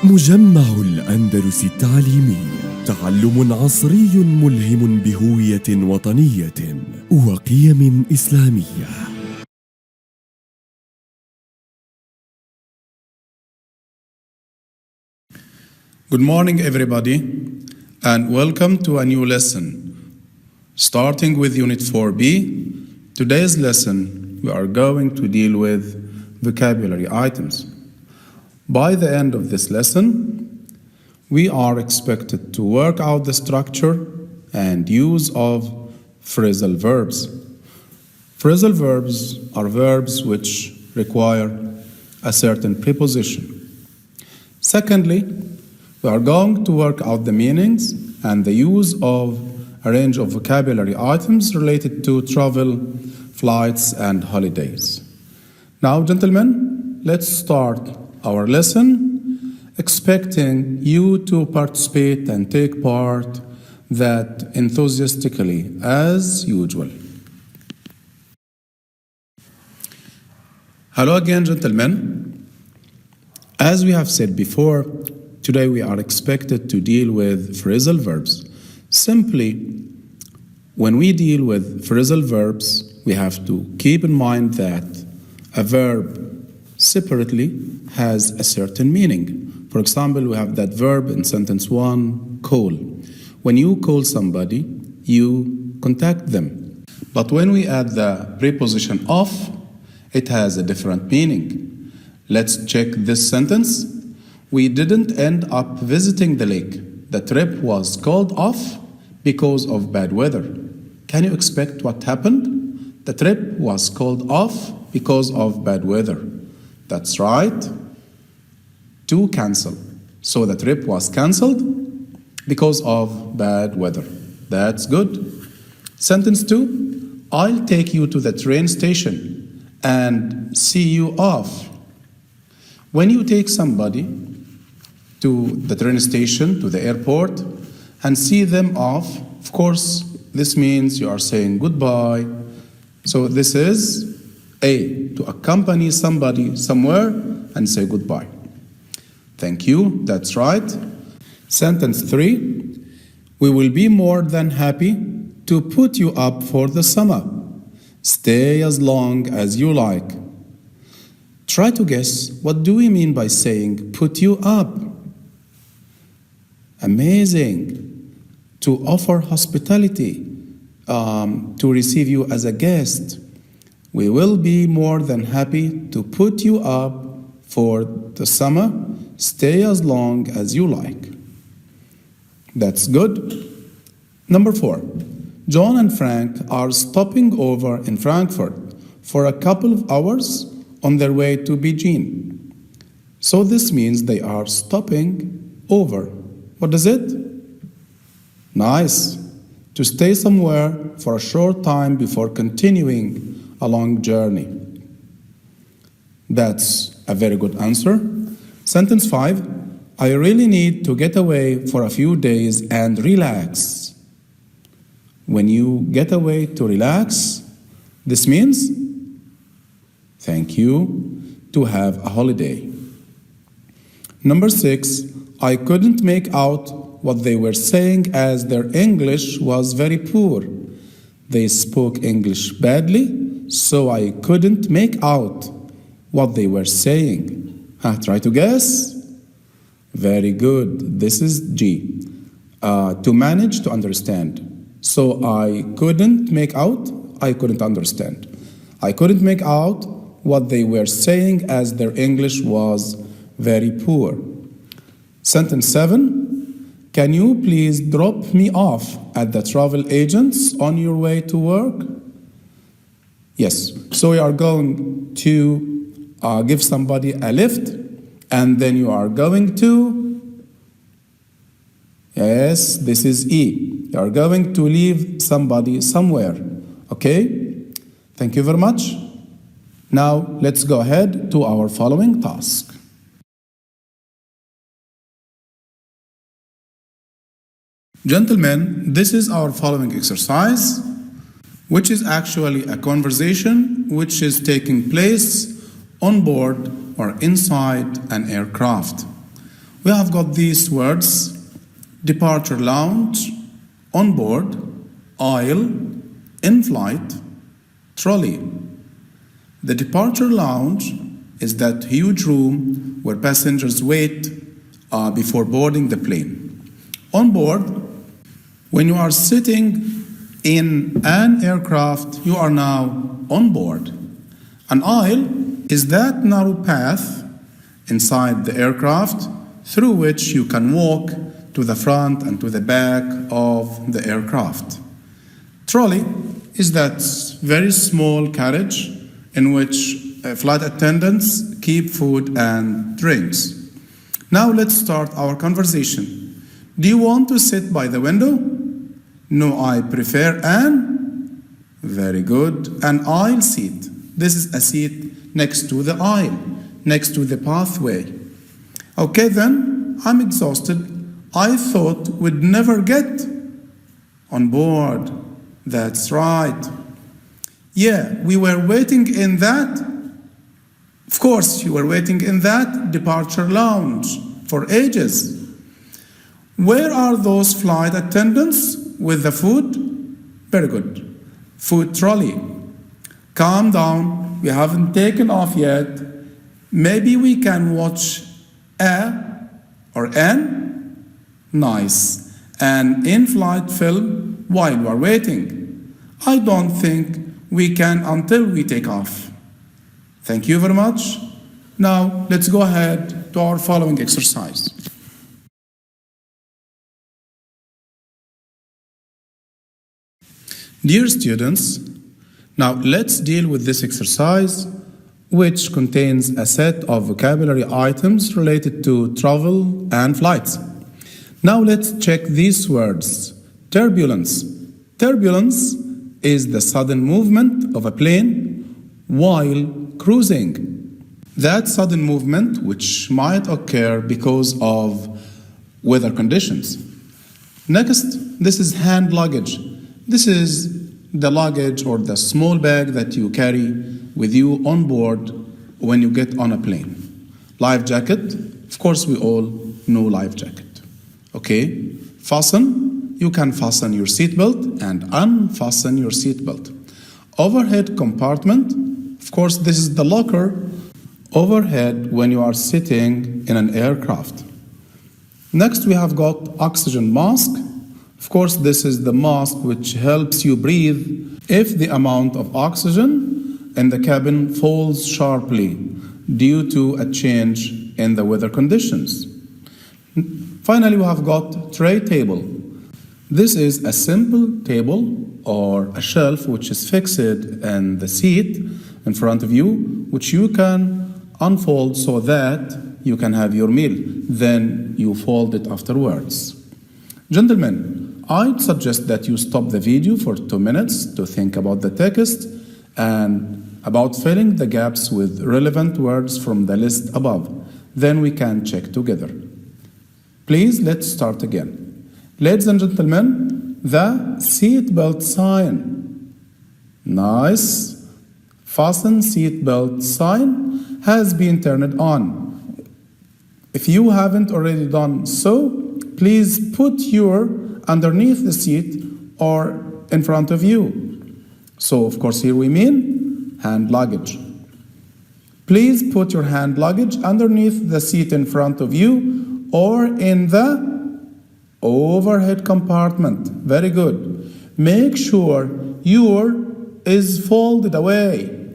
مجمع الأندلس التعليمي، تعلم عصري ملهم بهوية وطنية وقيم إسلامية. Good morning, everybody, and welcome to a new lesson. Starting with Unit 4B, today's lesson we are going to deal with vocabulary items. By the end of this lesson, we are expected to work out the structure and use of phrasal verbs. Phrasal verbs are verbs which require a certain preposition. Secondly, we are going to work out the meanings and the use of a range of vocabulary items related to travel, flights, and holidays. Now, gentlemen, let's start our lesson, expecting you to participate and take part that enthusiastically as usual. Hello again, gentlemen. As we have said before, today we are expected to deal with phrasal verbs. Simply, when we deal with phrasal verbs, we have to keep in mind that a verb separately has a certain meaning. For example, we have that verb in sentence 1, call. When you call somebody, you contact them. But when we add the preposition of, it has a different meaning. Let's check this sentence. We didn't end up visiting the lake. The trip was called off because of bad weather. Can you expect what happened? The trip was called off because of bad weather. That's right. To cancel. So the trip was cancelled because of bad weather. That's good. Sentence 2. I'll take you to the train station and see you off. When you take somebody to the train station, to the airport, and see them off, of course, this means you are saying goodbye. So this is A, to accompany somebody somewhere and say goodbye. Thank you, that's right. Sentence 3, we will be more than happy to put you up for the summer. Stay as long as you like. Try to guess, what do we mean by saying put you up? Amazing. To offer hospitality, to receive you as a guest. We will be more than happy to put you up for the summer. Stay as long as you like. That's good. Number 4. John and Frank are stopping over in Frankfurt for a couple of hours on their way to Beijing. So this means they are stopping over. What is it? Nice. To stay somewhere for a short time before continuing a long journey. That's a very good answer. Sentence 5. I really need to get away for a few days and relax. When you get away to relax, this means, thank you, to have a holiday. Number 6. I couldn't make out what they were saying as their English was very poor. They spoke English badly, so I couldn't make out what they were saying. Try to guess. Very good. This is G. To manage to understand. So I couldn't make out, I couldn't understand. I couldn't make out what they were saying as their English was very poor. Sentence 7. Can you please drop me off at the travel agents on your way to work? Yes. So we are going to give somebody a lift, and then you are going to, yes, this is E. You are going to leave somebody somewhere. Okay? Thank you very much. Now let's go ahead to our following task. Gentlemen, this is our following exercise, which is actually a conversation which is taking place on board or inside an aircraft. we have got these words: departure lounge, on board, aisle, in flight, trolley. The departure lounge is that huge room where passengers wait before boarding the plane. On board, when you are sitting in an aircraft, you are now on board. An aisle is that narrow path inside the aircraft through which you can walk to the front and to the back of the aircraft. Trolley is that very small carriage in which flight attendants keep food and drinks. Now let's start our conversation. Do you want to sit by the window? No, I prefer very good, an aisle seat. This is a seat next to the aisle, next to the pathway. Okay then, I'm exhausted. I thought we'd never get on board. That's right. Yeah, we were waiting in that. Of course, you were waiting in that departure lounge for ages. Where are those flight attendants with the food? Very good. Food trolley. Calm down. We haven't taken off yet. Maybe we can watch a or an. Nice. An in-flight film while we're waiting. I don't think we can until we take off. Thank you very much. Now let's go ahead to our following exercise. Dear students, now let's deal with this exercise, which contains a set of vocabulary items related to travel and flights. Now let's check these words. Turbulence. Turbulence is the sudden movement of a plane while cruising. That sudden movement which might occur because of weather conditions. Next, this is hand luggage. This is the luggage or the small bag that you carry with you on board when you get on a plane. Life jacket, of course we all know life jacket. Okay, fasten, you can fasten your seatbelt and unfasten your seatbelt. Overhead compartment, of course this is the locker overhead when you are sitting in an aircraft. Next we have got oxygen mask. Of course, this is the mask which helps you breathe if the amount of oxygen in the cabin falls sharply due to a change in the weather conditions. Finally, we have got tray table. This is a simple table or a shelf which is fixed in the seat in front of you, which you can unfold so that you can have your meal. Then you fold it afterwards. Gentlemen, I'd suggest that you stop the video for 2 minutes to think about the text and about filling the gaps with relevant words from the list above. Then we can check together. Please, let's start again. Ladies and gentlemen, the seatbelt sign. Nice. Fasten seatbelt sign has been turned on. If you haven't already done so, please put your underneath the seat or in front of you. So, of course, here we mean hand luggage. Please put your hand luggage underneath the seat in front of you or in the overhead compartment. Very good. Make sure your is folded away.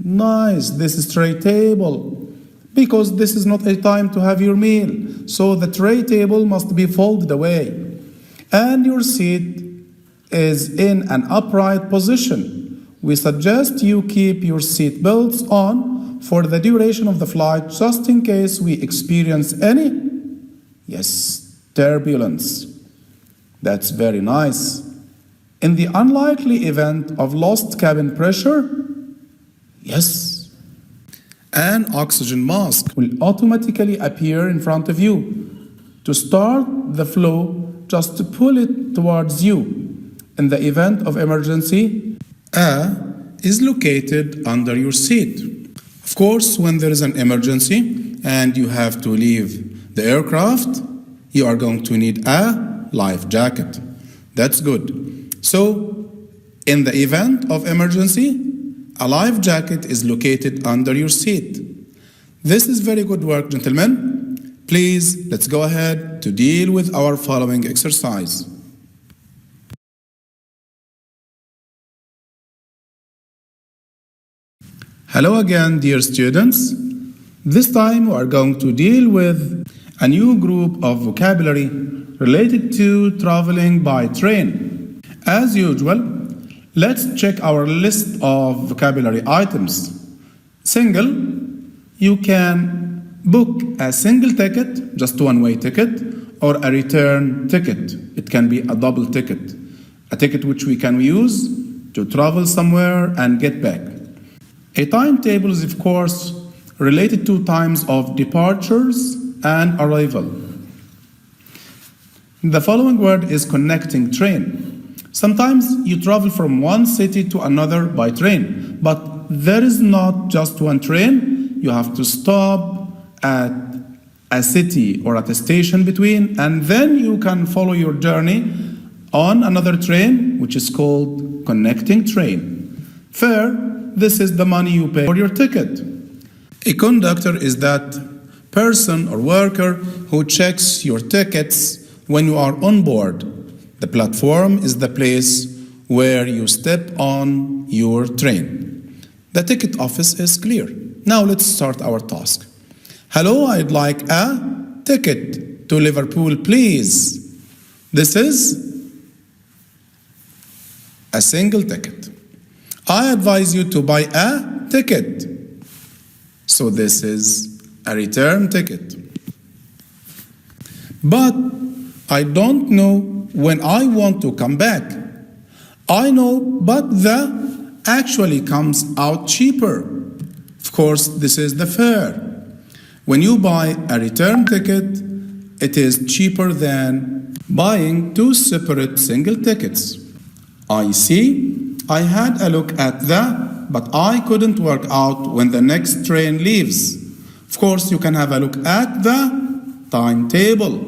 Nice. This is tray table. Because this is not a time to have your meal. So the tray table must be folded away. And your seat is in an upright position. We suggest you keep your seat belts on for the duration of the flight, just in case we experience any, turbulence. That's very nice. In the unlikely event of lost cabin pressure, an oxygen mask will automatically appear in front of you. To start the flow, just pull it towards you. In the event of emergency, A is located under your seat. Of course, when there is an emergency and you have to leave the aircraft, you are going to need a life jacket. That's good. So, in the event of emergency, a life jacket is located under your seat. This is very good work, gentlemen. Please, let's go ahead to deal with our following exercise. Hello again, dear students. This time we are going to deal with a new group of vocabulary related to traveling by train. As usual, let's check our list of vocabulary items. Single, you can book a single ticket, just one-way ticket, or a return ticket. It can be a double ticket, a ticket which we can use to travel somewhere and get back. A timetable is, of course, related to times of departures and arrival. The following word is connecting train. Sometimes you travel from one city to another by train, but there is not just one train. You have to stop at a city or at a station between, and then you can follow your journey on another train, which is called connecting train. Fare, this is the money you pay for your ticket. A conductor is that person or worker who checks your tickets when you are on board. The platform is the place where you step on your train. The ticket office is clear. Now let's start our task. Hello, I'd like a ticket to Liverpool, please. This is a single ticket. I advise you to buy a ticket. So this is a return ticket. But I don't know when I want to come back. I know, but the actually comes out cheaper. Of course, this is the fare. When you buy a return ticket, it is cheaper than buying two separate single tickets. I see. I had a look at that, but I couldn't work out when the next train leaves. Of course, you can have a look at the timetable.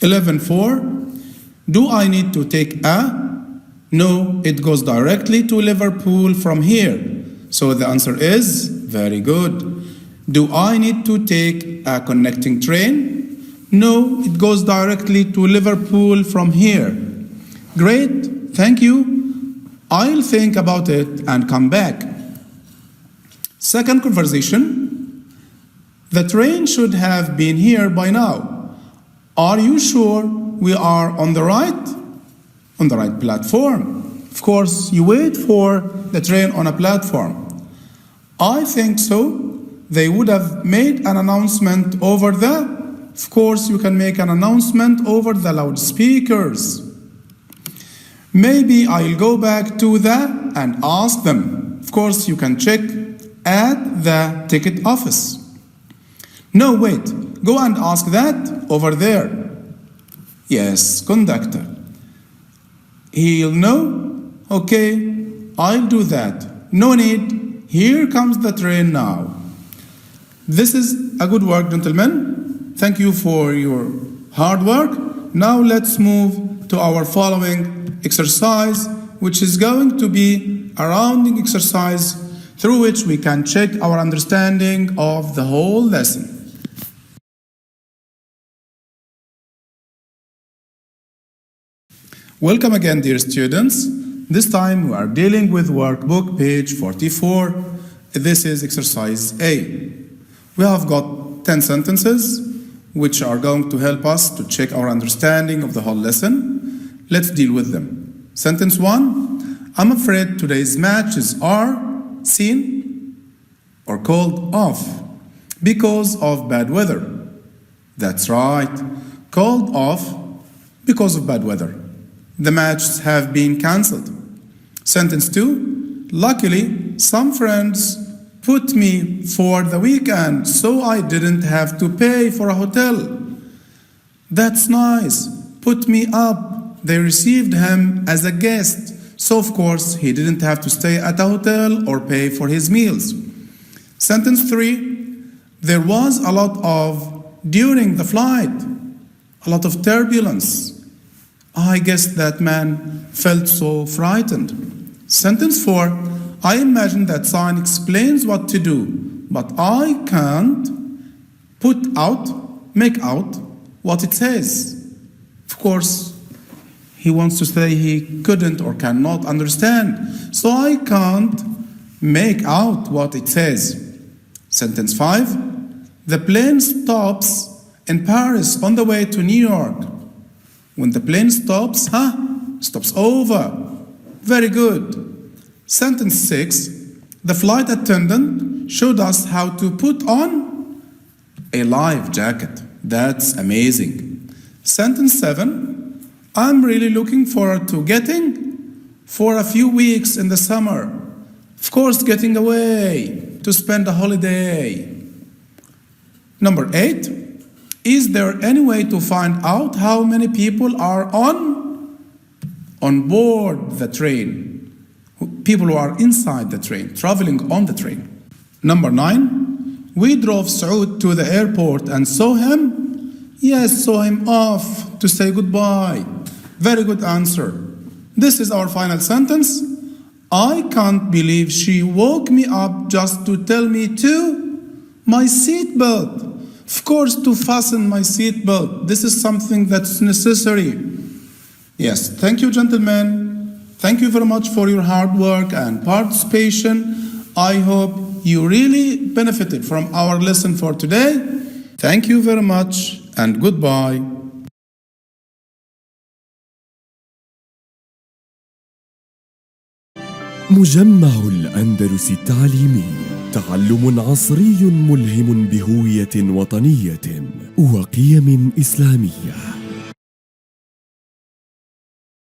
11.4. Do I need to take a? No, it goes directly to Liverpool from here. So the answer is very good. Do I need to take a connecting train? No, it goes directly to Liverpool from here. Great, thank you. I'll think about it and come back. Second conversation. The train should have been here by now. Are you sure we are on the right platform? Of course, you wait for the train on a platform. I think so. They would have made an announcement over of course, you can make an announcement over the loudspeakers. Maybe I'll go back to and ask them. Of course, you can check at the ticket office. No, wait, go and ask that over there. Yes, conductor. He'll know? Okay, I'll do that. No need. Here comes the train now. This is a good work, gentlemen. Thank you for your hard work. Now let's move to our following exercise, which is going to be a rounding exercise through which we can check our understanding of the whole lesson. Welcome again, dear students. This time we are dealing with workbook page 44. This is exercise A. We have got 10 sentences which are going to help us to check our understanding of the whole lesson. Let's deal with them. Sentence 1. I'm afraid today's matches are seen or called off because of bad weather. That's right. Called off because of bad weather. The matches have been cancelled. Sentence 2. Luckily, some friends put me for the weekend, so I didn't have to pay for a hotel. That's nice. Put me up. They received him as a guest, so of course he didn't have to stay at a hotel or pay for his meals. Sentence 3. There was a lot of during the flight. A lot of turbulence. I guess that man felt so frightened. Sentence 4. I imagine that sign explains what to do, but I can't make out what it says. Of course, he wants to say he couldn't or cannot understand. So I can't make out what it says. Sentence 5. The plane stops in Paris on the way to New York. When the plane stops, stops over. Very good. Sentence 6. The flight attendant showed us how to put on a life jacket. That's amazing. Sentence 7. I'm really looking forward to getting for a few weeks in the summer. Of course, getting away to spend a holiday. Number 8. Is there any way to find out how many people are on board the train? People who are inside the train, traveling on the train. Number 9. We drove Saud to the airport and saw him. Yes, saw him off to say goodbye. Very good answer. This is our final sentence. I can't believe she woke me up just to tell me to my seatbelt. Of course, to fasten my seatbelt. This is something that's necessary. Yes, thank you, gentlemen. Thank you very much for your hard work and participation. I hope you really benefited from our lesson for today. Thank you very much and goodbye. مجمع الأندلس التعليمي، تعلم عصري ملهم بهوية وطنية وقيم إسلامية.